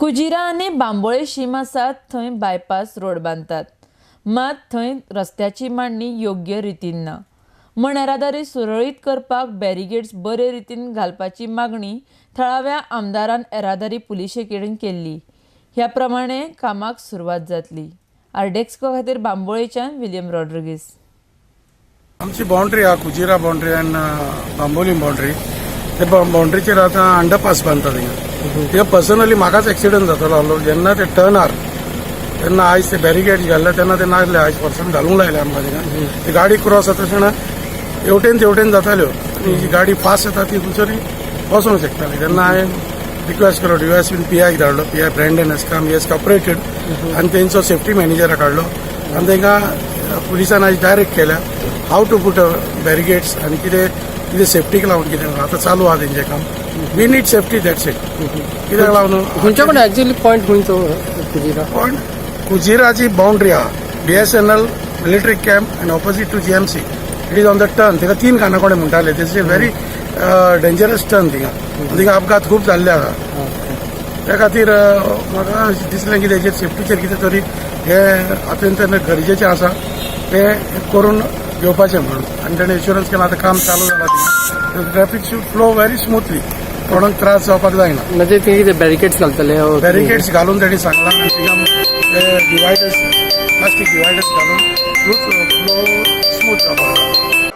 कुजिरा आनी बांबोळे शीम आसात थंय बायपास रोड बांदतात, मात थंय रस्त्याची मांडणी योग्य रितीन ना. म्हण येरादारी सुरळीत करपाक बॅरिगेड्स बरे रितीन घालपाची मागणी थळाव्या आमदारान येरादारी पुलिशे कडेन केल्ली. ह्या प्रमाणे कामाक सुरवात जातली. आरडेक्सको खातीर बांबोळेच्यान विलियम रॉड्रिगीस. आमची बाउंड्री हा कुजिरा बाउंड्री आनी बांबोली बाउंड्री. ते बाउंड्रीचेर आतां अंडरपास बांदता थिंगा. पर्सनली म्हाकाच एक्सिडंट जातालो आहलो जेन्ना ते टर्न आर तेन्ना आयज ते बॅरिगेड्स घाल्ले तेन्ना ते नासले. आयज पर्सन घालूंक लायले आमकां थिंगा. ती गाडी क्रॉस जाता तेन्ना हेवटेन जाताल्यो आनी जी गाडी फास्ट येता ती दुसरी वचूंक शकताली. तेन्ना हांवें रिक्वेस्ट केलो डीवायएसपीन पीआयक धाडलो. PI Brandon has come, he has cooperated आनी तेंचो सेफ्टी मॅनेजराक काडलो आनी तांकां पुलिसान आयज डायरेक्ट केल्या हाव टू पुट बॅरिगेड्स आनी कितें सेफ्टीक लावन कितें आतां चालू आहा तेंचें काम. We need safety that's it. कित्याक लागून खंयच्या कडेन एक्चुअली पॉयंट खंयचो कुजिरा? पण कुजिराची बाउंड्री आहा बीएसएनएल मिलिटरी कॅम्प आनी opposite to GMC. It is on the turn. तिका 3 कानाकोडे म्हणटाले. This is very dangerous turn. थिंगा अपघात खूब जाल्ले आहा. त्या खातीर म्हाका दिसलें की तेजेर सेफ्टीचेर कितें तरी हे अत्यंत गरजेचें आसा तें करून घेवपाचें म्हणून. आनी ताणें इन्शुरन्स केला. आतां काम चालू जालां थिंगा. Traffic should flow very smoothly. कोणाक त्रास जावपाक जायना. म्हणजे ते बॅरिकेड्स घालतले? बॅरिकेड्स घालून ताणें सांगलां आनी थिंगा डिवायडर्स प्लास्टीक डिवायडर्स घालून फ्लो स्मूथ जावपाक.